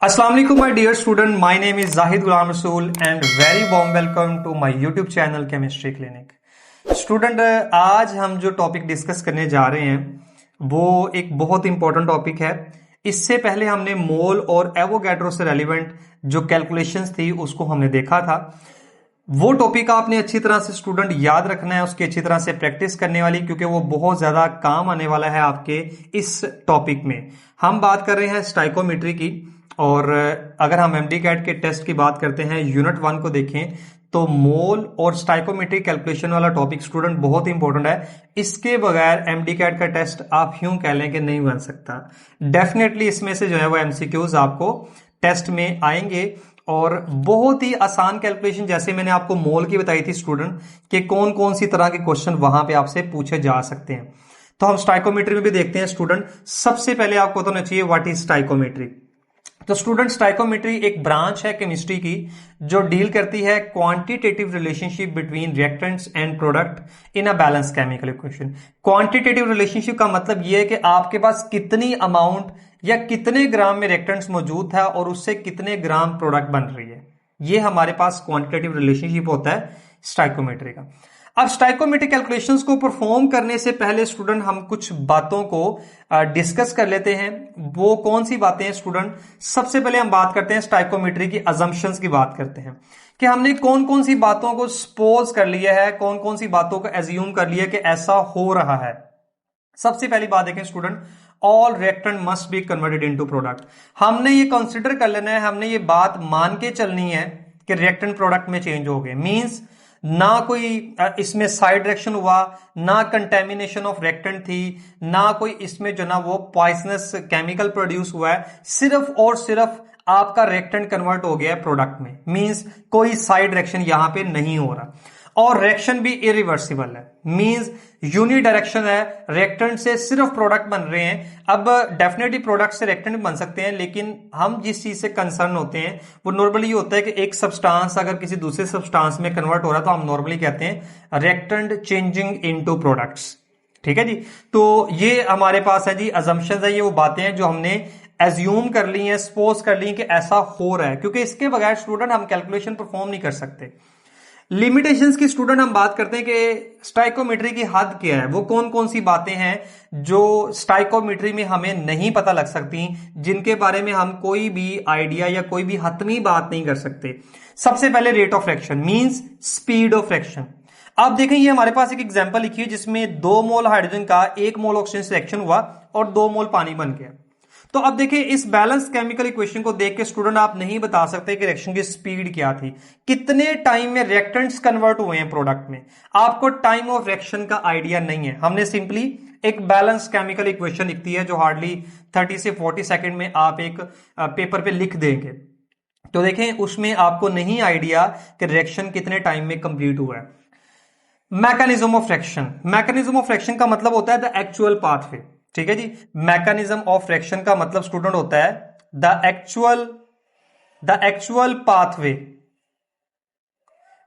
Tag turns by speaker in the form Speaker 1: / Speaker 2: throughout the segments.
Speaker 1: अस्सलाम वालेकुम my dear student, my name is Zahid Ghulam Rasool and very warm welcome to my YouTube channel chemistry clinic. Student, आज हम जो topic discuss करने जा रहे हैं वो एक बहुत इंपॉर्टेंट टॉपिक है। इससे पहले हमने मोल और एवोगैड्रो से रेलिवेंट जो कैलकुलेशंस थी उसको हमने देखा था। वो टॉपिक आपने अच्छी तरह से स्टूडेंट याद रखना है, उसकी अच्छी तरह से प्रैक्टिस करने वाली, क्योंकि वो बहुत ज्यादा काम आने वाला है आपके इस टॉपिक में। हम बात कर रहे हैं स्टाइकोमेट्री की, और अगर हम एमडी कैट के टेस्ट की बात करते हैं, यूनिट 1 को देखें तो मोल और स्टाइकोमेट्री कैलकुलेशन वाला टॉपिक स्टूडेंट बहुत इंपॉर्टेंट है। इसके बगैर एमडी कैट का टेस्ट आप यूं कह लें कि नहीं बन सकता। डेफिनेटली इसमें से जो है वो एमसीक्यूज आपको टेस्ट में आएंगे, और बहुत ही आसान कैलकुलेशन, जैसे मैंने आपको मोल की बताई थी स्टूडेंट कि कौन कौन सी तरह के क्वेश्चन वहां पे आपसे पूछे जा सकते हैं। तो हम स्टाइकोमेट्री में भी देखते हैं स्टूडेंट। सबसे पहले आपको बताना चाहिए व्हाट इज स्टाइकोमेट्री। तो स्टूडेंट, स्टाइकोमेट्री एक ब्रांच है केमिस्ट्री की जो डील करती है quantitative relationship between reactants and product in a balance chemical equation. Quantitative relationship का मतलब यह है कि आपके पास कितनी अमाउंट या कितने ग्राम में रिएक्टेंट्स मौजूद था और उससे कितने ग्राम प्रोडक्ट बन रही है। यह हमारे पास क्वांटिटेटिव रिलेशनशिप होता है स्टाइकोमेट्री का। अब स्टाइकोमेट्रिक कैलकुलेशंस को परफॉर्म करने से पहले स्टूडेंट हम कुछ बातों को डिस्कस कर लेते हैं। वो कौन सी बातें हैं स्टूडेंट? सबसे पहले हम बात करते हैं स्टाइकोमेट्री की अजम्पशंस की बात करते हैं कि हमने कौन कौन सी बातों को सपोज कर लिया है, कौन कौन सी बातों को एज्यूम कर लिया कि ऐसा हो रहा है। सबसे पहली बात देखें student, all reactant must be converted into product. हमने ये कंसिडर कर लेना है, हमने ये बात मान के चलनी है कि रिएक्टेंट प्रोडक्ट में चेंज हो गए। मींस ना कोई इसमें साइड रिएक्शन हुआ, ना कंटेमिनेशन ऑफ रिएक्टेंट थी, ना कोई इसमें जो ना वो पॉइजनस केमिकल प्रोड्यूस हुआ है। सिर्फ और सिर्फ आपका रिएक्टेंट कन्वर्ट हो गया है प्रोडक्ट में। मींस कोई साइड रिएक्शन यहां पे नहीं हो रहा, और रिएक्शन भी इरिवर्सिबल है। मींस यूनिडायरेक्शन है, रिएक्टेंट से सिर्फ प्रोडक्ट बन रहे हैं। अब डेफिनेटली प्रोडक्ट से रिएक्टेंट बन सकते हैं, लेकिन हम जिस चीज से कंसर्न होते हैं वो नॉर्मली ये होता है कि एक सब्सटेंस अगर किसी दूसरे सब्सटेंस में कन्वर्ट हो रहा है तो हम नॉर्मली कहते हैं रिएक्टेंट चेंजिंग इनटू प्रोडक्ट्स। ठीक है जी। तो ये हमारे पास है जी अजम्पशंस है, ये वो बातें हैं जो हमने एज्यूम कर ली हैं, सपोज कर ली कि ऐसा हो रहा है, क्योंकि इसके बगैर स्टूडेंट हम कैलकुलेशन परफॉर्म नहीं कर सकते। लिमिटेशंस की स्टूडेंट हम बात करते हैं कि स्टाइकोमेट्री की हद क्या है, वो कौन कौन सी बातें हैं जो स्टाइकोमेट्री में हमें नहीं पता लग सकती, जिनके बारे में हम कोई भी आइडिया या कोई भी हतमी बात नहीं कर सकते। सबसे पहले rate of reaction means speed of reaction. आप देखें ये हमारे पास एक एग्जांपल लिखी है जिसमें 2 मोल हाइड्रोजन का 1 मोल ऑक्सीजन से रिएक्शन हुआ और 2 मोल पानी बन गया। तो अब देखिए इस बैलेंस केमिकल इक्वेशन को देख के स्टूडेंट आप नहीं बता सकते कि रिएक्शन की स्पीड क्या थी, कितने टाइम में रिएक्टेंट्स कन्वर्ट हुए हैं प्रोडक्ट में। आपको टाइम ऑफ रिएक्शन का आइडिया नहीं है। हमने सिंपली एक बैलेंस केमिकल इक्वेशन लिखती है जो हार्डली 30 से 40 सेकंड में आप एक पेपर पे लिख देंगे। तो देखें उसमें आपको नहीं आइडिया कि रिएक्शन कितने टाइम में कंप्लीट हुआ है। Mechanism of reaction, mechanism of reaction का मतलब होता है द एक्चुअल पाथवे। ठीक है जी। मैकेनिज्म ऑफ रिएक्शन का मतलब स्टूडेंट होता है द एक्चुअल पाथवे।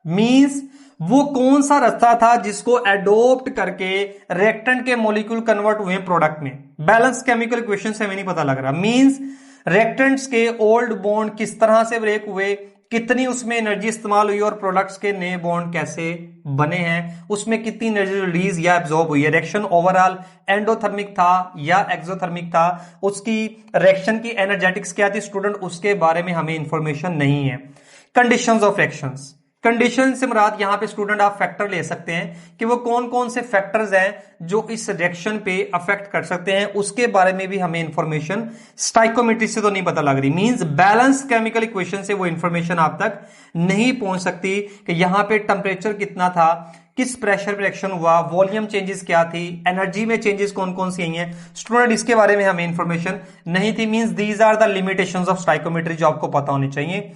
Speaker 1: मींस वो कौन सा रास्ता था जिसको एडोप्ट करके रिएक्टेंट के मॉलिक्यूल कन्वर्ट हुए प्रोडक्ट में। बैलेंस केमिकल इक्वेशन से हमें नहीं पता लग रहा। मींस रिएक्टेंट्स के ओल्ड बॉन्ड किस तरह से ब्रेक हुए, कितनी उसमें एनर्जी इस्तेमाल हुई, और प्रोडक्ट्स के नए बॉन्ड कैसे बने हैं, उसमें कितनी एनर्जी रिलीज या एब्जॉर्ब हुई है। रिएक्शन ओवरऑल एंडोथर्मिक था या एक्सोथर्मिक था, उसकी रिएक्शन की एनर्जेटिक्स क्या थी स्टूडेंट, उसके बारे में हमें इंफॉर्मेशन नहीं है। कंडीशंस ऑफ रिएक्शंस, कंडीशन से मुराद यहां पे स्टूडेंट आप फैक्टर ले सकते हैं कि वो कौन कौन से फैक्टर्स हैं जो इस रिएक्शन पे अफेक्ट कर सकते हैं, उसके बारे में भी हमें इंफॉर्मेशन स्टाइकोमेट्री से तो नहीं पता लग रही। मींस बैलेंस केमिकल इक्वेशन से वो इंफॉर्मेशन आप तक नहीं पहुंच सकती कि यहां पे टेम्परेचर कितना था, किस प्रेशर पे रिएक्शन हुआ, वॉल्यूम चेंजेस क्या थी, एनर्जी में चेंजेस कौन कौन सी आई हैं स्टूडेंट, इसके बारे में हमें इंफॉर्मेशन नहीं थी। Means these are the limitations of stoichiometry जो आपको पता होनी चाहिए।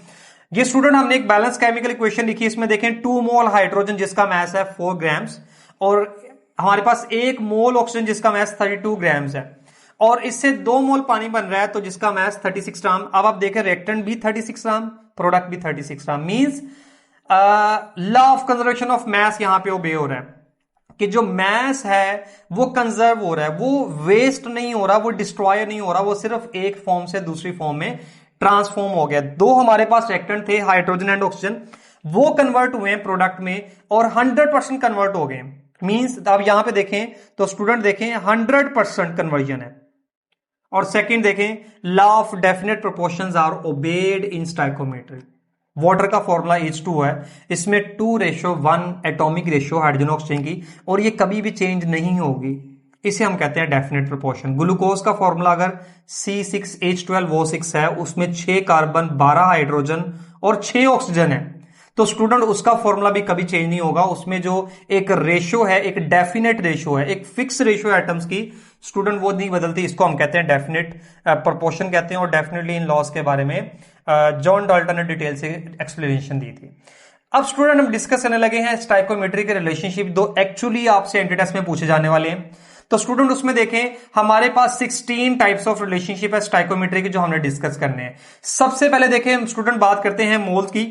Speaker 1: ये स्टूडेंट हमने एक बैलेंस केमिकल इक्वेशन लिखी, इसमें देखें 2 मोल हाइड्रोजन जिसका मास है 4 ग्राम्स, और हमारे पास 1 मोल ऑक्सीजन जिसका मास 32 ग्राम्स है, और इससे 2 मोल पानी बन रहा है तो जिसका मास 36 ग्राम। अब आप देखें रिएक्टेंट भी 36 ग्राम, प्रोडक्ट भी 36 gram. Means law of conservation of mass यहां पे ओबे हो रहा है कि जो मास है वो कंजर्व हो रहा है, वो वेस्ट नहीं हो रहा, वो डिस्ट्रॉय नहीं हो रहा, वो सिर्फ एक फॉर्म से दूसरी फॉर्म में ट्रांसफॉर्म हो गया। दो हमारे पास रिएक्टेंट थे हाइड्रोजन एंड ऑक्सीजन, वो कन्वर्ट हुए हैं प्रोडक्ट में और 100% कन्वर्ट हो गए। मींस अब यहां पे देखें तो स्टूडेंट देखें 100% कन्वर्जन है। और सेकंड देखें, law of definite proportions are obeyed in stoichiometry. Water का फॉर्मूला H2 है, इसमें 2:1 एटॉमिक रेशियो हाइड्रोजन ऑक्सीजन की, और ये कभी भी चेंज नहीं होगी। इसे हम कहते हैं डेफिनेट प्रोपोर्शन। ग्लूकोज का फॉर्मूला अगर C6H12O6 है, उसमें 6 कार्बन 12 हाइड्रोजन और 6 ऑक्सीजन है, तो स्टूडेंट उसका फॉर्मूला भी कभी चेंज नहीं होगा। उसमें जो एक रेशियो है, एक डेफिनेट रेशियो है, एक फिक्स रेशियो एटम्स की, स्टूडेंट वो नहीं बदलती। इसको हम कहते हैं डेफिनेट प्रोपोर्शन कहते हैं। और डेफिनेटली इन लॉस के बारे में जॉन डाल्टन ने डिटेल से एक्सप्लेनेशन दी थी। अब स्टूडेंट हम डिस्कस करने लगे हैं स्टाइकोमेट्री के रिलेशनशिप, दो एक्चुअली आपसे एंटी टेस्ट में पूछे जाने वाले हैं। तो स्टूडेंट उसमें देखें हमारे पास 16 टाइप्स ऑफ रिलेशनशिप है स्टाइकोमेट्री की, जो हमने डिस्कस करने हैं। सबसे पहले देखें हम स्टूडेंट बात करते हैं मोल्स की।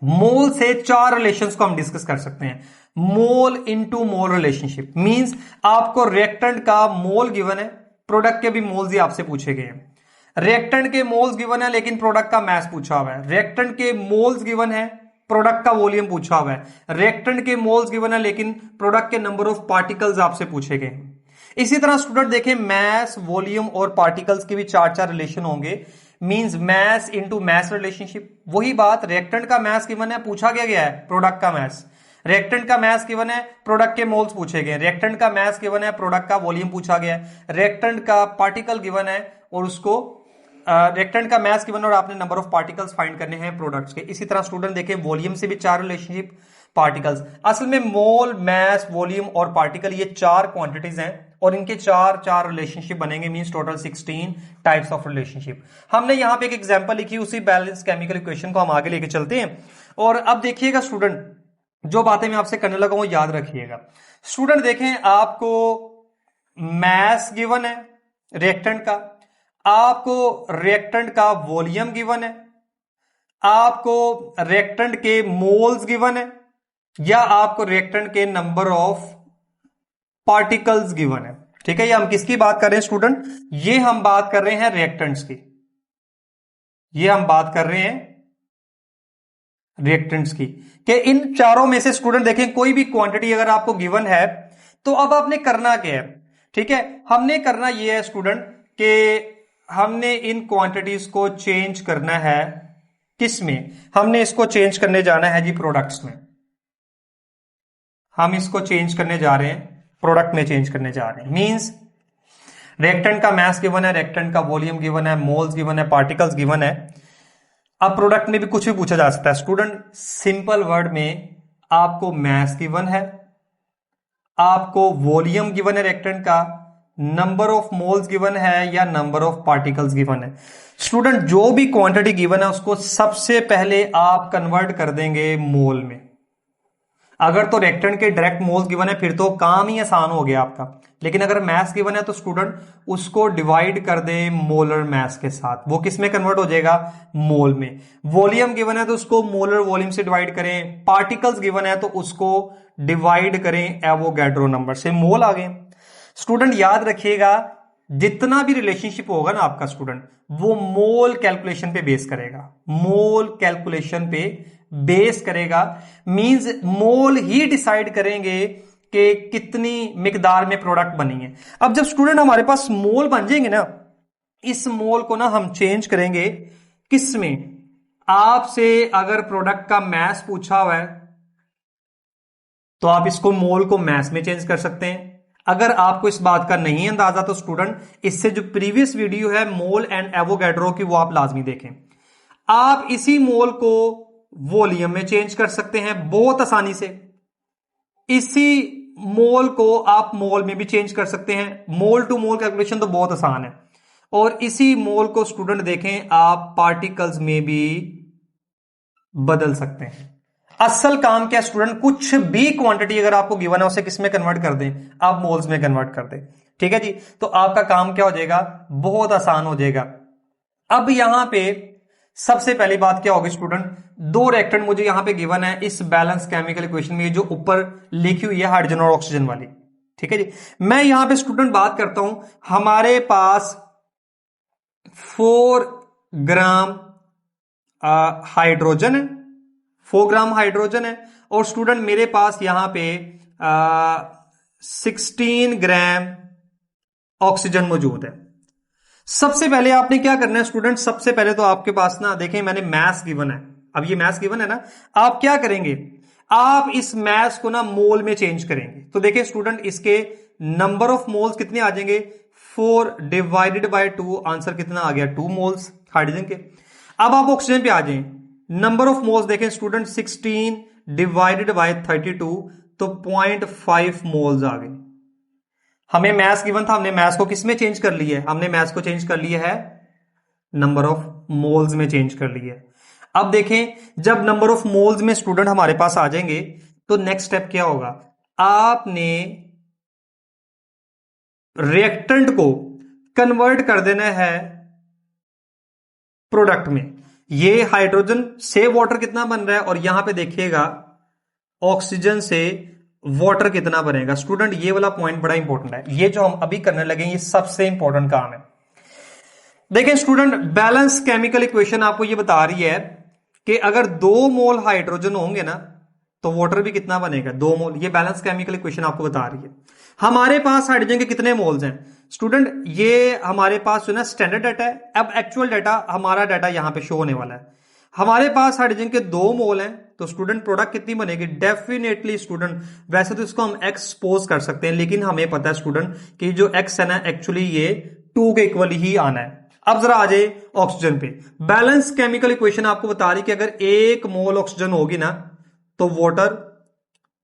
Speaker 1: मोल से 4 रिलेशंस को हम डिस्कस कर सकते हैं। मोल इनटू मोल रिलेशनशिप मींस आपको रिएक्टेंट का मोल गिवन है, प्रोडक्ट के भी मोल्स ही आपसे पूछे गए हैं। रिएक्टेंट के मोल्स गिवन है लेकिन प्रोडक्ट का मास पूछा हुआ है। रिएक्टेंट के मोल्स गिवन है, प्रोडक्ट का वॉल्यूम पूछा हुआ है। रिएक्टेंट के मोल्स गिवन है लेकिन प्रोडक्ट के नंबर ऑफ पार्टिकल्स आपसे पूछे गए। इसी तरह स्टूडेंट देखें मास, वॉल्यूम और पार्टिकल्स के भी 4 रिलेशन होंगे। Means mass into mass relationship. वही बात, रिएक्टेंट का मास गिवन है, पूछा गया है प्रोडक्ट का मास। रिएक्टेंट का मास गिवन है, प्रोडक्ट के मोल्स पूछे गए। रिएक्टेंट का मास गिवन है, प्रोडक्ट का वॉल्यूम पूछा गया है। रिएक्टेंट का पार्टिकल गिवन है और उसको रिएक्टेंट का मास गिवन और आपने नंबर ऑफ पार्टिकल्स फाइंड करने हैं प्रोडक्ट्स के। इसी तरह स्टूडेंट देखें वॉल्यूम से भी 4 रिलेशनशिप, पार्टिकल्स। असल में मोल, मास, वॉल्यूम और पार्टिकल ये 4 क्वांटिटीज हैं और इनके 4 रिलेशनशिप बनेंगे। Means total 16 types of relationship. हमने यहां पे एक एग्जांपल लिखी, उसी बैलेंस केमिकल इक्वेशन को हम आगे लेके चलते हैं। और अब देखिएगा स्टूडेंट, जो बातें मैं आपसे करने लगा वो याद रखिएगा। स्टूडेंट देखें आपको मास गिवन है रिएक्टेंट का, आपको रिएक्टेंट का वॉल्यूम गिवन है, आपको रिएक्टेंट के मोल्स गिवन है, या आपको रिएक्टेंट के नंबर ऑफ पार्टिकल्स गिवन है। ठीक है, ये हम किसकी बात कर रहे हैं स्टूडेंट? ये हम बात कर रहे हैं रिएक्टेंट्स की। ये हम बात कर रहे हैं रिएक्टेंट्स की कि इन चारों में से स्टूडेंट देखें कोई भी क्वांटिटी अगर आपको गिवन है तो अब आपने करना क्या है? ठीक है, हमने करना यह है स्टूडेंट कि हमने इन क्वांटिटीज को चेंज करना है। किस में? हमने इसको चेंज करने जाना है जी प्रोडक्ट्स में। हम इसको चेंज करने जा रहे हैं, प्रोडक्ट में चेंज करने जा रहे हैं। मींस रिएक्टेंट का मास गिवन है, रिएक्टेंट का वॉल्यूम गिवन है, मोल्स गिवन है, पार्टिकल्स गिवन है। अब प्रोडक्ट में भी कुछ भी पूछा जा सकता है स्टूडेंट। सिंपल वर्ड में आपको मास गिवन है, आपको वॉल्यूम गिवन है रिएक्टेंट का, नंबर ऑफ मोल्स गिवन है या नंबर ऑफ पार्टिकल्स गिवन है। स्टूडेंट जो भी क्वांटिटी गिवन है उसको सबसे पहले आप कन्वर्ट कर देंगे मोल में। अगर तो रिएक्टेंट के डायरेक्ट मोल्स गिवन है फिर तो काम ही आसान हो गया आपका, लेकिन अगर मास गिवन है तो स्टूडेंट उसको डिवाइड कर दें मोलर मास के साथ। वो किस में कन्वर्ट हो जाएगा? मोल में। वॉल्यूम गिवन है तो उसको मोलर वॉल्यूम से डिवाइड करें। पार्टिकल्स गिवन है तो उसको डिवाइड करें एवोगैड्रो नंबर से। मोल आ गए। स्टूडेंट याद रखिएगा, जितना भी रिलेशनशिप होगा ना आपका स्टूडेंट, वो मोल कैलकुलेशन पे बेस करेगा। मोल कैलकुलेशन पे बेस करेगा। मींस मोल ही डिसाइड करेंगे कि कितनी मिकदार में प्रोडक्ट बनी है। अब जब स्टूडेंट हमारे पास मोल बन जाएंगे ना, इस मोल को ना हम चेंज करेंगे किस में? आपसे अगर प्रोडक्ट का मास पूछा हुआ है तो आप इसको मोल को मास में चेंज कर सकते हैं। अगर आपको इस बात का नहीं अंदाजा तो स्टूडेंट इससे जो प्रीवियस वीडियो है मोल एंड एवोगैड्रो की, वो आप लाजमी देखें। आप इसी मोल को वॉल्यूम में चेंज कर सकते हैं बहुत आसानी से। इसी मोल को आप मोल में भी चेंज कर सकते हैं। मोल टू मोल कैलकुलेशन तो बहुत आसान है। और इसी मोल को स्टूडेंट देखें आप पार्टिकल्स में भी बदल सकते हैं। असल काम क्या स्टूडेंट? कुछ भी क्वांटिटी अगर आपको गिवन है उसे किस में कन्वर्ट कर दें? आप मोल्स में कन्वर्ट कर दें। ठीक है जी, तो आपका काम क्या हो जाएगा? बहुत आसान हो जाएगा। अब यहां पे सबसे पहली बात क्या होगी स्टूडेंट? दो रिएक्टेंट मुझे यहां पे गिवन है इस बैलेंस केमिकल इक्वेशन में, जो ऊपर लिखी हुई है हाइड्रोजन और ऑक्सीजन वाली। ठीक है जी, मैं यहां पे स्टूडेंट बात करता हूं, हमारे पास 4 ग्राम हाइड्रोजन है, 4 ग्राम हाइड्रोजन है, और स्टूडेंट मेरे पास यहां पे 16 ग्राम ऑक्सीजन मौजूद है। सबसे पहले आपने क्या करना है स्टूडेंट, सबसे पहले तो आपके पास ना देखें मैंने मैस गिवन है, अब ये मैस गिवन है ना, आप क्या करेंगे, आप इस मैस को ना मोल में चेंज करेंगे। तो देखिए स्टूडेंट इसके नंबर ऑफ मोल्स कितने आ जाएंगे, 4 डिवाइडेड बाय 2, आंसर कितना आ गया 2 मोल्स हाइड्रोजन के। अब आप ऑक्सीजन पे आ जाएं, नंबर ऑफ मोल्स देखें स्टूडेंट 16 डिवाइडेड बाय 32, तो 0.5 मोल्स आ गए। हमें मैथ्स गिवन था, हमने मैथ्स को किस में चेंज कर लिया है, हमने मैथ्स को चेंज कर लिया है नंबर ऑफ मोल्स में चेंज कर लिया है। अब देखें जब नंबर ऑफ मोल्स में स्टूडेंट हमारे पास आ जाएंगे तो नेक्स्ट स्टेप क्या होगा, आपने रिएक्टेंट को कन्वर्ट कर देना है प्रोडक्ट में। ये हाइड्रोजन से वाटर कितना बन रहा है और यहां पे देखिएगा ऑक्सीजन से वाटर कितना बनेगा। स्टूडेंट ये वाला पॉइंट बड़ा इंपॉर्टेंट है, ये जो हम अभी करने लगे ये सबसे इंपॉर्टेंट काम है। देखें स्टूडेंट बैलेंस केमिकल इक्वेशन आपको ये बता रही है कि अगर 2 मोल हाइड्रोजन होंगे ना तो वाटर भी कितना बनेगा 2 मोल। ये बैलेंस केमिकल इक्वेशन आपको बता रही है। हमारे पास हाइड्रोजन के कितने मोल्स हैं स्टूडेंट, ये हमारे पास जो ना स्टैंडर्ड डाटा है। अब एक्चुअल डाटा, हमारा डाटा यहां पे शो होने वाला है। हमारे पास हाइड्रोजन के 2 मोल हैं तो स्टूडेंट प्रोडक्ट कितनी बनेगी, डेफिनेटली स्टूडेंट वैसे तो इसको हम एक्सपोज कर सकते हैं लेकिन हमें पता है स्टूडेंट कि जो एक्स है ना एक्चुअली ये 2 के इक्वल ही आना है। अब जरा आ जाए ऑक्सीजन पे, बैलेंस केमिकल इक्वेशन आपको बता रही कि अगर 1 मोल ऑक्सीजन होगी ना तो वाटर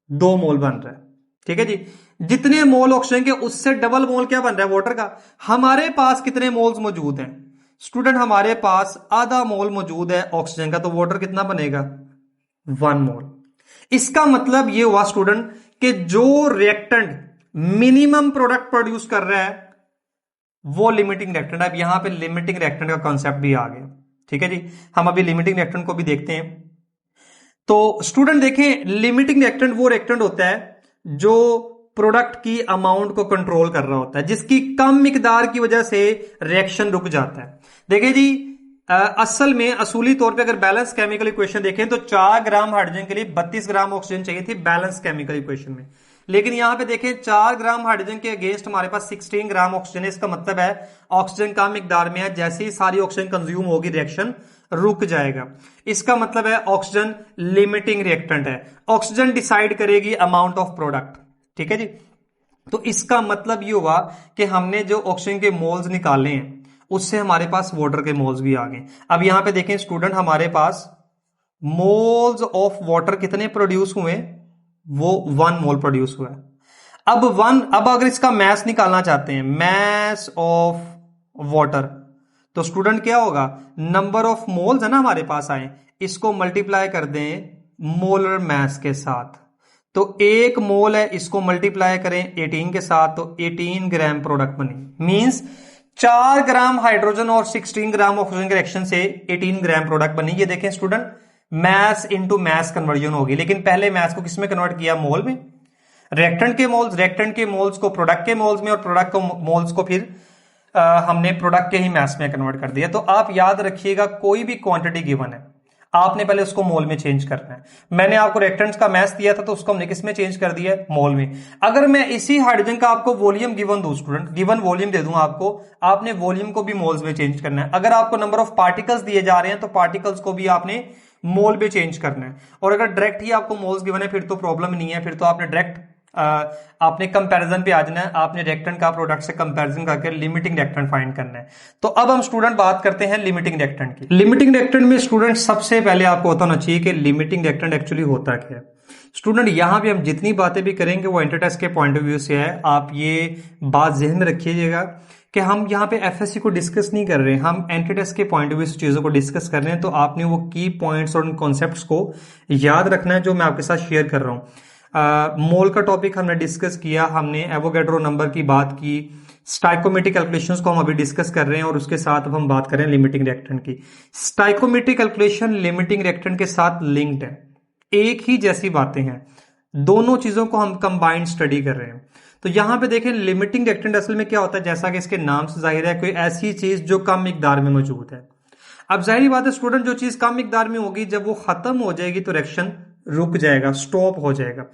Speaker 1: 2 मोल बन रहा है। ठीक है जी, जितने मोल ऑक्सीजन के उससे डबल मोल क्या बन रहा है वाटर का। हमारे पास कितने मोल्स मौजूद हैं स्टूडेंट, हमारे पास आधा मोल मौजूद है ऑक्सीजन का, तो वाटर कितना बनेगा 1 मोल। इसका मतलब ये हुआ स्टूडेंट कि जो रिएक्टेंट मिनिमम प्रोडक्ट प्रोड्यूस कर रहा है वो लिमिटिंग रिएक्टेंट है। अब यहां पे लिमिटिंग रिएक्टेंट का कॉन्सेप्ट भी आ गया। ठीक है जी, हम अभी लिमिटिंग रिएक्टेंट को भी देखते हैं। तो स्टूडेंट देखें लिमिटिंग रिएक्टेंट वो रिएक्टेंट होता है जो प्रोडक्ट की अमाउंट को कंट्रोल कर रहा होता है, जिसकी कम मिकदार की वजह से रिएक्शन रुक जाता है। देखिए जी असल में असूली तौर पे अगर बैलेंस केमिकल इक्वेशन देखें तो 4 ग्राम हाइड्रोजन के लिए 32 ग्राम ऑक्सीजन चाहिए थी बैलेंस केमिकल इक्वेशन में, लेकिन यहां पे देखें 4 ग्राम हाइड्रोजन के अगेंस्ट हमारे पास 16 ग्राम ऑक्सीजन है। इसका मतलब है ऑक्सीजन कम मिकदार में है, जैसे ही सारी ऑक्सीजन कंज्यूम होगी रिएक्शन रुक जाएगा। इसका मतलब है ऑक्सीजन लिमिटिंग रिएक्टेंट है, ऑक्सीजन डिसाइड करेगी अमाउंट ऑफ प्रोडक्ट। ठीक है जी, तो इसका मतलब ये हुआ कि हमने जो ऑक्सीजन के मोल्स निकाले हैं उससे हमारे पास वाटर के मोल्स भी आ गए। अब यहां पे देखें स्टूडेंट हमारे पास मोल्स ऑफ वाटर कितने प्रोड्यूस हुए, वो 1 मोल प्रोड्यूस हुआ है। अब अगर इसका मैस निकालना चाहते हैं मैस ऑफ वाटर, तो स्टूडेंट क्या होगा, नंबर ऑफ मोल्स है ना हमारे पास आए, इसको मल्टीप्लाई कर दें मोलर मैस के साथ। तो 1 मोल है, इसको मल्टीप्लाई करें 18 के साथ तो 18 ग्राम प्रोडक्ट बनी। मींस 4 ग्राम हाइड्रोजन और 16 ग्राम ऑक्सीजन के रिएक्शन से 18 ग्राम प्रोडक्ट बनी। ये देखें student mass into mass conversion होगी, लेकिन पहले मैस को किसमें कन्वर्ट किया, मोल में। रिएक्टेंट के मोल्स को प्रोडक्ट के मोल्स में और प्रोडक्ट को मोल्स को फिर हमने प्रोडक्ट के ही मैस में कन्वर्ट कर दिया। तो आप याद रखिएगा कोई भी क्वांटिटी गिवन है आपने पहले उसको मोल में चेंज करना है। मैंने आपको रिएक्टेंट्स का मैस दिया था तो उसको हमने किस में चेंज कर दिया है, मोल में। अगर मैं इसी हाइड्रोजन का आपको वॉल्यूम गिवन दूं स्टूडेंट, गिवन वॉल्यूम दे दूं आपको, आपने वॉल्यूम को भी मोल्स में चेंज करना है। अगर आपको नंबर ऑफ पार्टिकल्स दिए जा रहे हैं तो पार्टिकल्स को भी आपने मोल में चेंज करना है। और अगर डायरेक्ट ही आपको मोल्स गिवन है फिर तो प्रॉब्लम नहीं है, फिर तो आपने डायरेक्ट आपने कंपैरिजन पे आ जाना है, आपने रिएक्टेंट का प्रोडक्ट से कंपैरिजन करके लिमिटिंग रिएक्टेंट फाइंड करना है। तो अब हम स्टूडेंट बात करते हैं लिमिटिंग रिएक्टेंट की। लिमिटिंग रिएक्टेंट में स्टूडेंट सबसे पहले आपको पता होना चाहिए कि लिमिटिंग रिएक्टेंट एक्चुअली होता क्या है। स्टूडेंट यहां भी हम जितनी बातें भी करेंगे वो एंटीटेस्ट के पॉइंट ऑफ व्यू से है। आप ये बात ज़हन में रखिएगा कि हम यहाँ पे एफएससी को डिस्कस नहीं कर रहे हैं, हम एंटीटेस्ट के पॉइंट ऑफ व्यू से चीजों को डिस्कस कर रहे हैं। तो आपने वो की पॉइंट्स और उन कॉन्सेप्ट्स को याद रखना है जो मैं आपके साथ शेयर कर रहा हूँ। मोल का टॉपिक हमने डिस्कस किया, हमने एवोगैड्रो नंबर की बात की, स्टाइकोमेट्रिक कैलकुलेशंस को हम अभी डिस्कस कर रहे हैं और उसके साथ अब हम बात करें लिमिटिंग रिएक्टेंट की। स्टाइकोमेट्रिक कैलकुलेशन लिमिटिंग रिएक्टेंट के साथ लिंक्ड है, एक ही जैसी बातें हैं, दोनों चीजों को हम कंबाइंड स्टडी कर रहे हैं। तो यहां पे देखें लिमिटिंग रिएक्टेंट असल में क्या होता है, जैसा कि इसके नाम से जाहिर है कोई ऐसी चीज जो कम मिकदार में मौजूद है। अब जाहिर बात है स्टूडेंट, जो चीज कम मिकदार में होगी जब वो खत्म हो जाएगी तो रिएक्शन रुक जाएगा, स्टॉप हो जाएगा।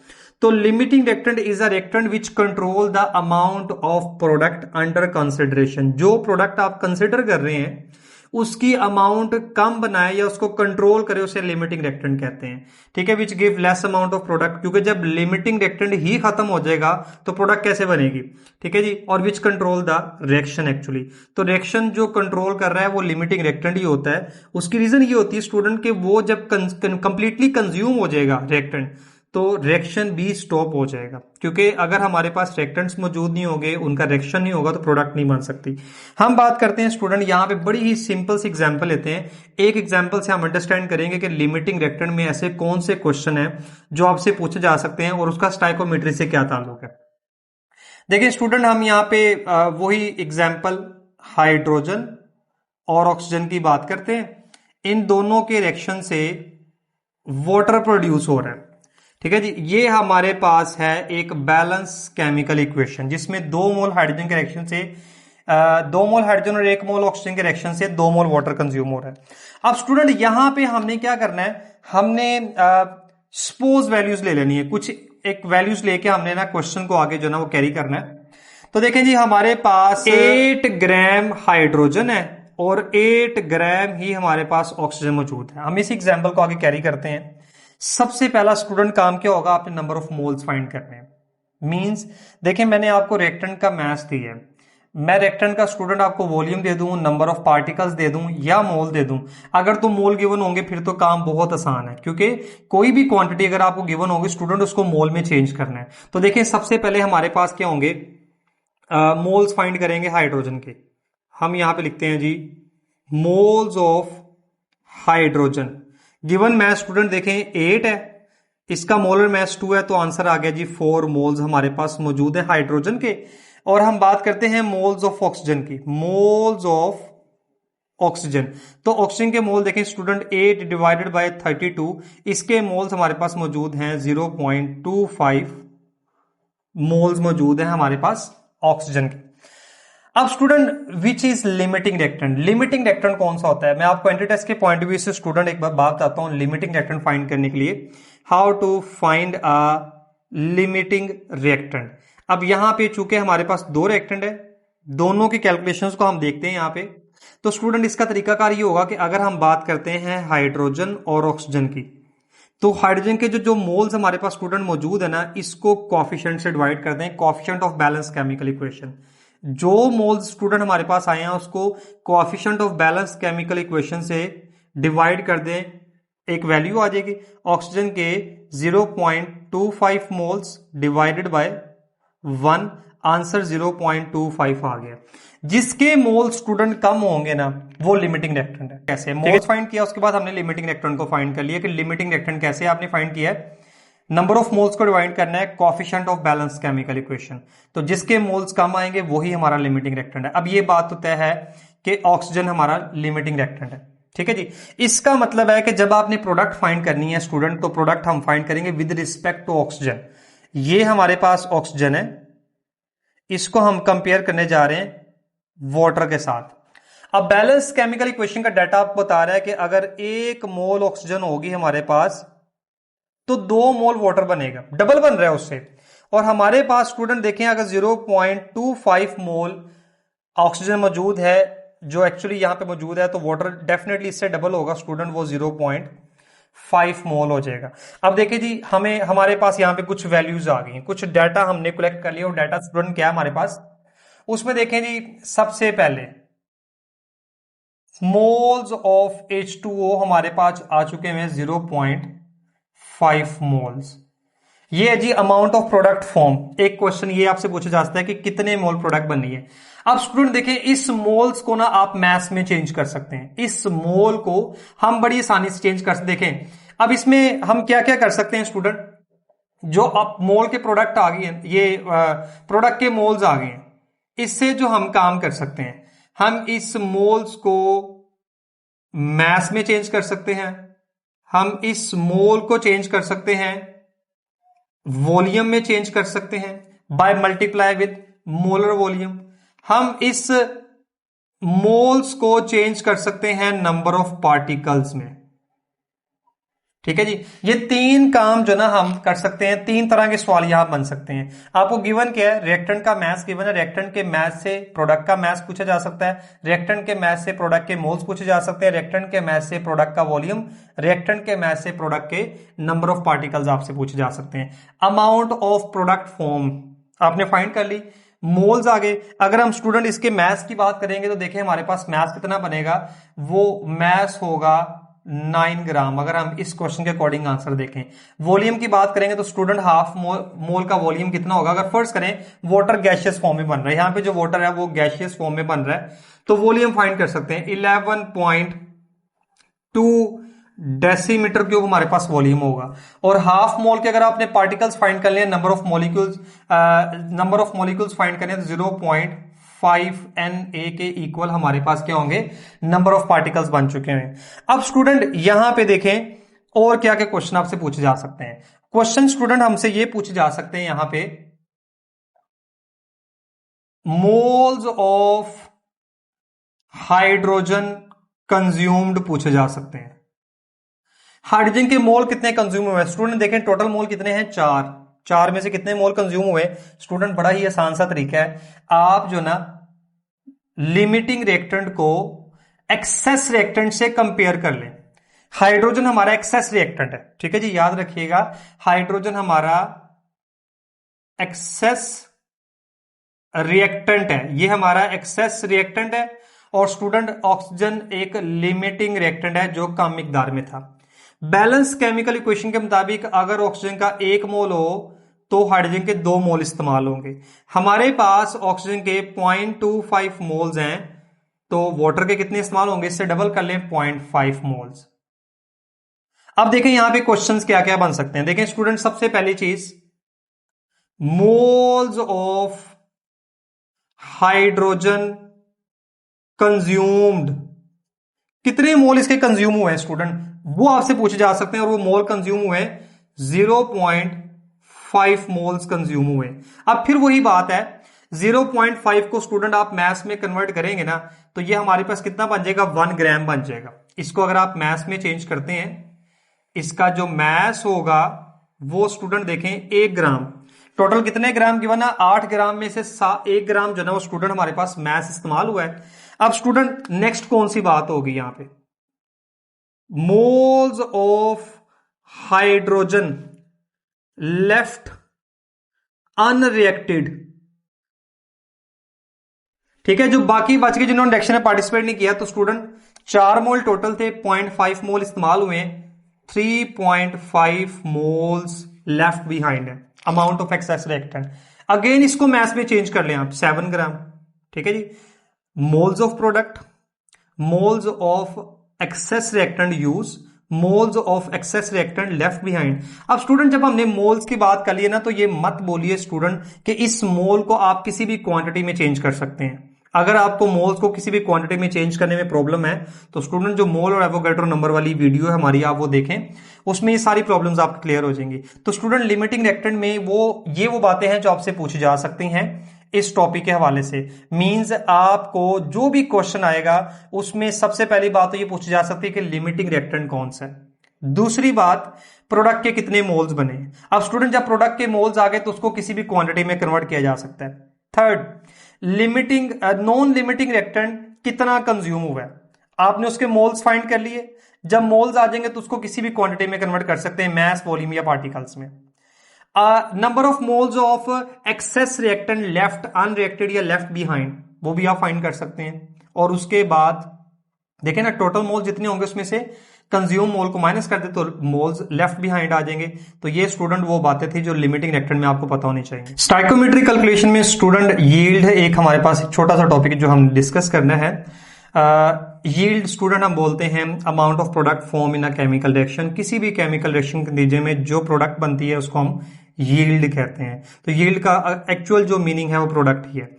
Speaker 1: तो limiting reactant is a reactant which control the amount of product under consideration. जो प्रोडक्ट आप कंसिडर कर रहे हैं उसकी अमाउंट कम बनाए या उसको कंट्रोल करे, उसे लिमिटिंग रिएक्टेंट कहते हैं। ठीक है, which give less amount of product, क्योंकि जब लिमिटिंग रिएक्टेंट ही खत्म हो जाएगा तो प्रोडक्ट कैसे बनेगी। ठीक है जी, और which control the reaction actually. तो रिएक्शन जो कंट्रोल कर रहा है वो लिमिटिंग रिएक्टेंट ही होता है। उसकी रीजन ये होती है स्टूडेंट के वो जब कंप्लीटली कंज्यूम हो जाएगा रिएक्टेंट तो रिएक्शन भी स्टॉप हो जाएगा, क्योंकि अगर हमारे पास रिएक्टेंट्स मौजूद नहीं होंगे, उनका रिएक्शन नहीं होगा तो प्रोडक्ट नहीं बन सकती। हम बात करते हैं स्टूडेंट, यहां पे बड़ी ही सिंपल सी एग्जांपल लेते हैं। एक एग्जांपल से हम अंडरस्टैंड करेंगे कि लिमिटिंग रिएक्टेंट में ऐसे कौन से क्वेश्चन है जो आपसे पूछे जा सकते हैं और उसका स्टाइकोमेट्री से क्या ताल्लुक है। देखिए स्टूडेंट, हम यहाँ पे वही एग्जाम्पल हाइड्रोजन और ऑक्सीजन की बात करते हैं। इन दोनों के रिएक्शन से वाटर प्रोड्यूस हो रहा है। ठीक है जी, ये हमारे पास है एक बैलेंस केमिकल इक्वेशन जिसमें 2 मोल हाइड्रोजन के रिएक्शन से 2 मोल हाइड्रोजन और 1 मोल ऑक्सीजन के रिएक्शन से 2 मोल वाटर कंज्यूम हो रहा है। अब स्टूडेंट यहां पे हमने क्या करना है, हमने सपोज वैल्यूज ले लेनी है, कुछ एक वैल्यूज लेके हमने ना क्वेश्चन को आगे जो ना वो कैरी करना है। तो देखें जी, हमारे पास 8 ग्राम हाइड्रोजन है और 8 ग्राम ही हमारे पास ऑक्सीजन मौजूद है। हम इस एग्जाम्पल को आगे कैरी करते हैं। सबसे पहला स्टूडेंट काम क्या होगा, आपने नंबर ऑफ मोल्स फाइंड करने हैं। मींस देखें, मैंने आपको रिएक्टेंट का मास दिया है, मैं रिएक्टेंट का स्टूडेंट आपको वॉल्यूम दे दूं, नंबर ऑफ पार्टिकल्स दे दूं या मोल दे दूं। अगर तो मोल गिवन होंगे फिर तो काम बहुत आसान है, क्योंकि कोई भी क्वांटिटी अगर आपको गिवन होगी स्टूडेंट उसको मोल में चेंज करना है। तो देखिए सबसे पहले हमारे पास क्या होंगे, मोल्स फाइंड करेंगे हाइड्रोजन के। हम यहां पे लिखते हैं जी moles of hydrogen. Given mass student देखें 8 है, इसका मोलर मैस 2 है, तो आंसर आ गया जी 4 मोल्स हमारे पास मौजूद है हाइड्रोजन के। और हम बात करते हैं मोल्स ऑफ ऑक्सीजन की, मोल्स ऑफ ऑक्सीजन। तो ऑक्सीजन के मोल देखें स्टूडेंट 8 डिवाइडेड बाय 32, इसके मोल्स हमारे पास मौजूद हैं 0.25 मोल्स मौजूद है हमारे पास ऑक्सीजन के। अब student which is limiting reactant, limiting reactant कौन सा होता है, मैं आपको एंटी टेस्ट के पॉइंट ऑफ व्यू से स्टूडेंट एक बार बात बताता हूं लिमिटिंग रिएक्टेंट फाइंड करने के लिए। How to find a limiting reactant. अब यहां पे चूंकि हमारे पास 2 रिएक्टेंट है, दोनों की कैलकुलेशंस को हम देखते हैं यहां पे। तो स्टूडेंट इसका तरीकाकार ये होगा कि अगर हम बात करते हैं हाइड्रोजन और ऑक्सीजन की, तो हाइड्रोजन के जो मोल्स हमारे पास स्टूडेंट मौजूद है ना, इसको कोएफिशिएंट से डिवाइड कर दें, coefficient of balance chemical equation. जो मोल्स स्टूडेंट हमारे पास आए हैं उसको coefficient of balance chemical equation से डिवाइड कर दें, एक वैल्यू आ जाएगी। ऑक्सीजन के 0.25 मोल्स डिवाइडेड बाय 1, आंसर 0.25 आ गया। जिसके मोल स्टूडेंट कम होंगे ना वो लिमिटिंग रिएक्टेंट है। कैसे मोल्स फाइंड किया, उसके बाद हमने लिमिटिंग रिएक्टेंट को फाइंड कर लिया कि लिमिटिंग रिएक्टेंट कैसे आपने फाइंड किया है, नंबर ऑफ मोल्स को डिवाइड करना है coefficient of balance chemical equation. तो जिसके मोल्स कम आएंगे वही हमारा लिमिटिंग रिएक्टेंट है। अब ये बात तो तय है कि ऑक्सीजन हमारा लिमिटिंग रिएक्टेंट है। ठीक है जी, इसका मतलब है कि जब आपने प्रोडक्ट फाइंड करनी है स्टूडेंट, तो प्रोडक्ट हम फाइंड करेंगे विद रिस्पेक्ट टू ऑक्सीजन। ये हमारे पास ऑक्सीजन है, इसको हम कंपेयर करने जा रहे हैं वाटर के साथ। अब बैलेंस केमिकल इक्वेशन का डाटा आपको बता रहा है कि अगर 1 मोल ऑक्सीजन होगी हमारे पास तो 2 मोल वाटर बनेगा, डबल बन रहा है उससे। और हमारे पास स्टूडेंट देखें अगर 0.25 मोल ऑक्सीजन मौजूद है जो एक्चुअली यहां पे मौजूद है, तो वाटर डेफिनेटली इससे डबल होगा स्टूडेंट, वो 0.5 मोल हो जाएगा। अब देखिए जी, हमें हमारे पास यहां पे कुछ वैल्यूज आ गई, कुछ डाटा हमने कलेक्ट कर लिया। और डाटा स्टूडेंट क्या है हमारे पास, उसमें देखें जी सबसे पहले मोल्स ऑफ H2O हमारे पास आ चुके हैं 0.5 मोल्स। ये है जी अमाउंट ऑफ प्रोडक्ट फॉर्म। एक क्वेश्चन ये आपसे पूछा जा सकता है कि कितने मोल प्रोडक्ट बनी है। अब स्टूडेंट देखें, इस मोल्स को ना आप मैस में चेंज कर सकते हैं, इस मोल को हम बड़ी आसानी से चेंज कर सकते हैं। देखें अब इसमें हम क्या क्या कर सकते हैं स्टूडेंट, जो अब मोल के प्रोडक्ट आ गए हैं, ये प्रोडक्ट के मोल्स आ गए हैं, इससे जो हम काम कर सकते हैं, हम इस मोल्स को मैस में चेंज कर सकते हैं, हम इस मोल को चेंज कर सकते हैं वॉल्यूम में चेंज कर सकते हैं by multiply with molar volume. हम इस मोल्स को चेंज कर सकते हैं नंबर ऑफ पार्टिकल्स में। ठीक है जी, ये तीन काम जो ना हम कर सकते हैं, तीन तरह के सवाल यहां बन सकते हैं। आपको गिवन क्या है, रिएक्टेंट का मास गिवन है, रिएक्टेंट के मास से प्रोडक्ट का मास पूछा जा सकता है, रिएक्टेंट के मास से प्रोडक्ट के मोल्स पूछे जा सकते हैं, रिएक्टेंट के मास से प्रोडक्ट का वॉल्यूम, रिएक्टेंट के मास से प्रोडक्ट के नंबर ऑफ पार्टिकल्स आपसे पूछे जा सकते हैं। अमाउंट ऑफ प्रोडक्ट फॉर्म आपने फाइंड कर ली, मोल्स आ गए। अगर हम स्टूडेंट इसके मास की बात करेंगे तो देखिए हमारे पास मास कितना बनेगा, वो मास होगा 9 ग्राम, अगर हम इस क्वेश्चन के अकॉर्डिंग आंसर देखें। वॉल्यूम की बात करेंगे तो स्टूडेंट हाफ मोल का वॉल्यूम कितना होगा, अगर फर्स्ट करें वाटर गैशियस फॉर्म में बन रहा है, यहां पे जो वाटर है वो गैशियस फॉर्म में बन रहा है, तो वॉल्यूम फाइंड कर सकते हैं 11.2 डेसीमीटर क्यूब हमारे पास वॉल्यूम होगा। और हाफ मोल के अगर आपने पार्टिकल्स फाइंड कर लिए, नंबर ऑफ मॉलिक्यूल्स फाइंड करने तो 0.5 Na के इक्वल हमारे पास क्या होंगे, नंबर ऑफ पार्टिकल्स बन चुके हैं। अब स्टूडेंट यहां पे देखें और क्या क्या क्वेश्चन आपसे पूछे जा सकते हैं। क्वेश्चन स्टूडेंट हमसे ये पूछे जा सकते हैं यहां पे, मोल्स ऑफ हाइड्रोजन कंज्यूम्ड पूछे जा सकते हैं। हाइड्रोजन के मोल कितने कंज्यूम हुए स्टूडेंट, देखें टोटल मोल कितने हैं, 4 में से कितने मोल कंज्यूम हुए स्टूडेंट, बड़ा ही आसान सा तरीका है, आप जो ना लिमिटिंग रिएक्टेंट को एक्सेस रिएक्टेंट से कंपेयर कर लें। हाइड्रोजन हमारा एक्सेस रिएक्टेंट है, ठीक है जी, याद रखिएगा, हाइड्रोजन हमारा एक्सेस रिएक्टेंट है, ये हमारा एक्सेस रिएक्टेंट है। और स्टूडेंट ऑक्सीजन एक लिमिटिंग रिएक्टेंट है जो कम मिकदार में था। बैलेंस केमिकल इक्वेशन के मुताबिक अगर ऑक्सीजन का 1 मोल हो तो हाइड्रोजन के 2 मोल इस्तेमाल होंगे। हमारे पास ऑक्सीजन के 0.25 मोल्स हैं, तो वाटर के कितने इस्तेमाल होंगे, इससे डबल कर लें 0.5 मोल्स। अब देखें यहां पे क्वेश्चंस क्या क्या बन सकते हैं। देखें स्टूडेंट, सबसे पहली चीज, मोल्स ऑफ हाइड्रोजन कंज्यूम्ड, कितने मोल इसके कंज्यूम हुए हैं स्टूडेंट, वो आपसे पूछे जा सकते हैं। और वो मोल कंज्यूम हुए 0.5 मोल्स कंज्यूम हुए। अब फिर वही बात है, 0.5 को स्टूडेंट आप मैथ्स में कन्वर्ट करेंगे ना, तो ये हमारे पास कितना बन जाएगा, 1 ग्राम बन जाएगा। इसको अगर आप मैथ्स में चेंज करते हैं, इसका जो मैथ्स होगा वो स्टूडेंट देखें 1 ग्राम, टोटल कितने ग्राम गिवन है, 8 ग्राम में से 1 ग्राम जो ना वो स्टूडेंट हमारे पास मैथ्स इस्तेमाल हुआ है। अब स्टूडेंट नेक्स्ट कौन सी बात होगी यहां पे, moles of hydrogen left unreacted, ठीक है, जो बाकी बच गए जिन्होंने रिएक्शन में पार्टिसिपेट नहीं किया, तो स्टूडेंट 4 मोल टोटल थे, 0.5 मोल इस्तेमाल हुए, 3.5 मोल्स लेफ्ट बिहाइंड है, amount of excess reactant. Again इसको मैथ्स में चेंज कर लें आप, 7 ग्राम, ठीक है जी। Moles of product, moles of excess reactant use, moles of excess reactant left behind. अब स्टूडेंट जब हमने मोल्स की बात कर ली है ना, तो ये मत बोलिए स्टूडेंट कि इस मोल को आप किसी भी क्वांटिटी में चेंज कर सकते हैं। अगर आपको मोल्स को किसी भी क्वांटिटी में चेंज करने में प्रॉब्लम है, तो स्टूडेंट जो मोल और एवोगैड्रो नंबर वाली वीडियो है हमारी, आप वो देखें, उसमें ये सारी प्रॉब्लम्स आपको क्लियर हो जाएंगी। तो स्टूडेंट लिमिटिंग रिएक्टेंट में वो बातें हैं जो आपसे पूछी जा सकती हैं इस टॉपिक के हवाले से। मींस आपको जो भी क्वेश्चन आएगा उसमें सबसे पहली बात तो ये पूछी जा सकती है कि लिमिटिंग रिएक्टेंट कौन सा है। दूसरी बात, प्रोडक्ट के कितने मोल्स बने। अब स्टूडेंट जब प्रोडक्ट के मोल्स आ गए तो उसको किसी भी क्वांटिटी में कन्वर्ट किया जा सकता है। Third, limiting non limiting reactant कितना कंज्यूम हुआ है, आपने उसके मोल्स फाइंड कर लिए, जब मोल्स आ जाएंगे तो उसको किसी भी क्वांटिटी में कन्वर्ट कर सकते हैं, मास, वॉल्यूम या पार्टिकल्स में। Number of moles of excess reactant left unreacted या लेफ्ट बिहाइंड, वो भी आप फाइंड कर सकते हैं। और उसके बाद देखें ना, टोटल मोल जितने होंगे उसमें से कंज्यूम मोल को माइनस कर दे तो मोल्स लेफ्ट बिहाइंड आ जाएंगे। तो ये स्टूडेंट वो बातें थी जो लिमिटिंग रिएक्टेंट में आपको पता होनी चाहिए। स्टाइकोमेट्रिक कैलकुलेशन में स्टूडेंट यील्ड है एक हमारे पास, एक छोटा सा टॉपिक जो हम डिस्कस करना है। यील्ड स्टूडेंट हम बोलते हैं amount of product form in a chemical reaction, किसी भी केमिकल रिएक्शन के नतीजे में जो प्रोडक्ट बनती है उसको हम यील्ड कहते हैं। तो यील्ड का एक्चुअल जो मीनिंग है वो प्रोडक्ट ही है।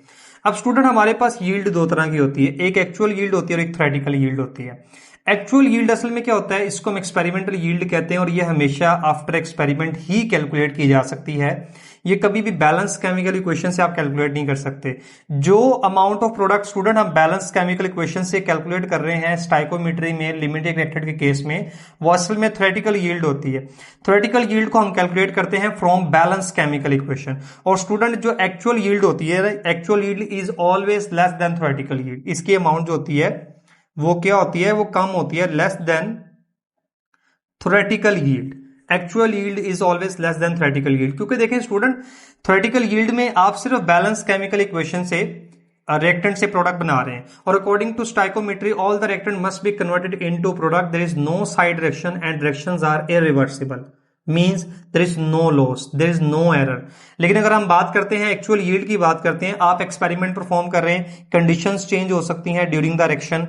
Speaker 1: अब स्टूडेंट हमारे पास यील्ड 2 तरह की होती है, एक एक्चुअल यील्ड होती है और एक थ्योरेटिकल यील्ड होती है। एक्चुअल यील्ड असल में क्या होता है, इसको हम एक्सपेरिमेंटल यील्ड कहते हैं, और ये हमेशा आफ्टर एक्सपेरिमेंट ही कैलकुलेट की जा सकती है। ये कभी भी बैलेंस केमिकल इक्वेशन से आप कैलकुलेट नहीं कर सकते। जो अमाउंट ऑफ प्रोडक्ट स्टूडेंट हम बैलेंस केमिकल इक्वेशन से कैलकुलेट कर रहे हैं स्टाइकोमेट्री में, लिमिटिंग रिएक्टेंट के केस में, वो असल में थ्योरेटिकल यील्ड होती है। थ्योरेटिकल यील्ड को हम कैलकुलेट करते हैं फ्रॉम बैलेंस केमिकल इक्वेशन। और स्टूडेंट जो एक्चुअल यील्ड होती है, actual yield is always less than theoretical yield. इसकी अमाउंट जो होती है वो क्या होती है, वो कम होती है, less than theoretical yield. Actual yield is always less than theoretical yield. क्योंकि देखें स्टूडेंट, थ्योरेटिकल यील्ड में आप सिर्फ बैलेंस केमिकल इक्वेशन से रिएक्टेंट से प्रोडक्ट बना रहे हैं, और according to stoichiometry all the reactant must be converted into product. There is no side direction and directions are irreversible, means there is no loss, there is no error. लेकिन अगर हम बात करते हैं एक्चुअल यील्ड की बात करते हैं, आप एक्सपेरिमेंट परफॉर्म कर रहे हैं, कंडीशंस चेंज हो सकती हैं during the reaction,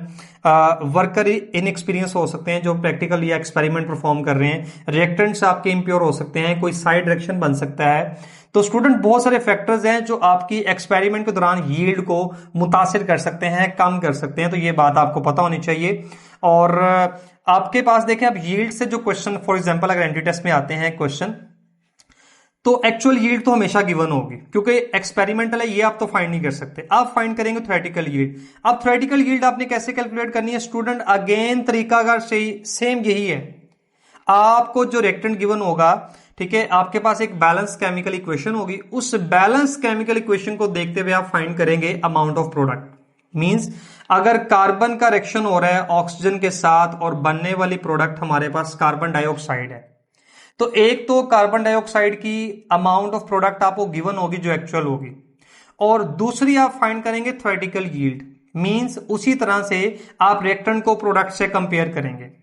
Speaker 1: worker inexperience हो सकते हैं जो प्रैक्टिकल या एक्सपेरिमेंट परफॉर्म कर रहे हैं, रिएक्टेंट्स आपके इम्प्योर हो सकते हैं, कोई साइड डायरेक्शन बन सकता है। तो स्टूडेंट बहुत सारे फैक्टर्स हैं जो आपकी एक्सपेरिमेंट के दौरान यील्ड को मुतासिर कर सकते हैं, कम कर सकते हैं। तो ये बात आपको पता होनी चाहिए। और आपके पास देखें, अब यील्ड से जो क्वेश्चन, फॉर एग्जांपल अगर एंट्री टेस्ट में आते हैं क्वेश्चन, तो एक्चुअल यील्ड तो हमेशा गिवन होगी, क्योंकि एक्सपेरिमेंटल है, ये आप तो फाइंड नहीं कर सकते। आप फाइंड करेंगे थ्योरेटिकल यील्ड। अब थ्योरेटिकल यील्ड आपने कैसे कैलकुलेट करनी है स्टूडेंट, अगेन तरीका अगर सेम यही है। आपको जो रिएक्टेंट गिवन होगा, ठीक है, आपके पास एक बैलेंस केमिकल इक्वेशन होगी, उस बैलेंस केमिकल इक्वेशन को देखते हुए आप फाइंड करेंगे अमाउंट ऑफ प्रोडक्ट। मींस अगर कार्बन का रिएक्शन हो रहा है ऑक्सीजन के साथ और बनने वाली प्रोडक्ट हमारे पास कार्बन डाइऑक्साइड है, तो एक तो कार्बन डाइऑक्साइड की अमाउंट ऑफ प्रोडक्ट आपको गिवन होगी जो एक्चुअल होगी, और दूसरी आप फाइंड करेंगे थ्योरेटिकल यील्ड। मींस उसी तरह से आप रिएक्टेंट को प्रोडक्ट से कंपेयर करेंगे।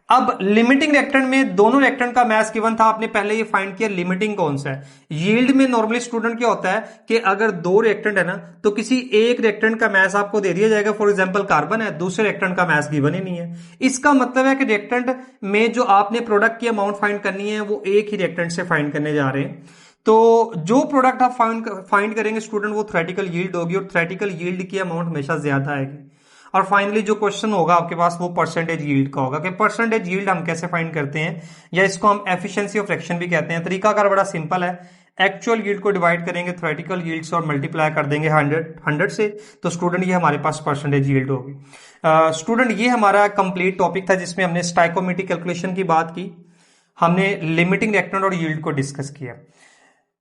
Speaker 1: अब लिमिटिंग रिएक्टेंट में दोनों रिएक्टेंट का मास गिवन था, आपने पहले ये फाइंड किया लिमिटिंग कौन सा है। यील्ड में नॉर्मली स्टूडेंट क्या होता है कि अगर दो रिएक्टेंट है ना, तो किसी एक रिएक्टेंट का मास आपको दे दिया जाएगा, फॉर एग्जांपल कार्बन है, दूसरे रिएक्टेंट का मास गिवन ही नहीं है। इसका मतलब है कि रिएक्टेंट में जो आपने प्रोडक्ट की अमाउंट फाइंड करनी है वो एक ही रिएक्टेंट से फाइंड करने जा रहे हैं। तो जो प्रोडक्ट आप फाइंड करेंगे स्टूडेंट, वो थ्योरेटिकल यील्ड होगी, और थ्योरेटिकल यील्ड की अमाउंट हमेशा ज्यादा आएगी। और फाइनली जो क्वेश्चन होगा आपके पास वो परसेंटेज यील्ड का होगा, कि परसेंटेज यील्ड हम कैसे फाइंड करते हैं, या इसको हम एफिशिएंसी ऑफ फ्रैक्शन भी कहते हैं। तरीकाकार बड़ा सिंपल है, एक्चुअल यील्ड को डिवाइड करेंगे थ्योरेटिकल यील्ड से और मल्टीप्लाई कर देंगे 100 से, तो स्टूडेंट ये हमारे पास परसेंटेज यील्ड होगी। स्टूडेंट ये हमारा कंप्लीट टॉपिक था जिसमें हमने स्टाइकोमेट्रिक कैलकुलेशन की बात की, हमने लिमिटिंग रिएक्टेंट और यील्ड को डिस्कस किया।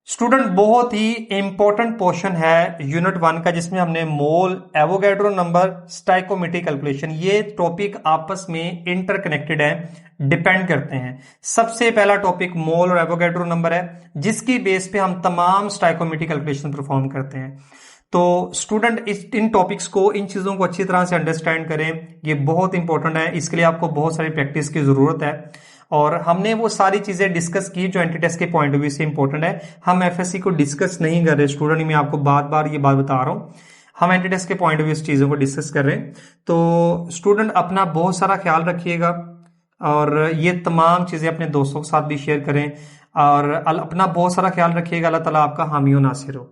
Speaker 1: स्टूडेंट बहुत ही इंपॉर्टेंट पोर्शन है यूनिट 1 का, जिसमें हमने मोल, एवोगैड्रो नंबर, स्टाइकोमेट्रिक कैलकुलेशन, ये टॉपिक आपस में इंटरकनेक्टेड है, डिपेंड करते हैं। सबसे पहला टॉपिक मोल और एवोगैड्रो नंबर है, जिसकी बेस पे हम तमाम स्टाइकोमेट्रिक कैलकुलेशन परफॉर्म करते हैं। तो स्टूडेंट इन टॉपिक्स को, इन चीजों को अच्छी तरह से अंडरस्टैंड करें, ये बहुत इंपॉर्टेंट है। इसके लिए आपको बहुत सारी प्रैक्टिस की जरूरत है, और हमने वो सारी चीजें डिस्कस की जो एंटी टेस्ट के पॉइंट ऑफ व्यू से इंपॉर्टेंट है। हम एफएससी को डिस्कस नहीं कर रहे स्टूडेंट, मैं आपको बार बार ये बात बता रहा हूं, हम एंटी टेस्ट के पॉइंट ऑफ व्यू से चीजों को डिस्कस कर रहे हैं। तो स्टूडेंट अपना बहुत सारा ख्याल रखिएगा, और ये तमाम चीजें अपने दोस्तों के साथ भी शेयर करें, और अपना बहुत सारा ख्याल रखिएगा। अल्लाह ताला आपका हामी और नासिर हो।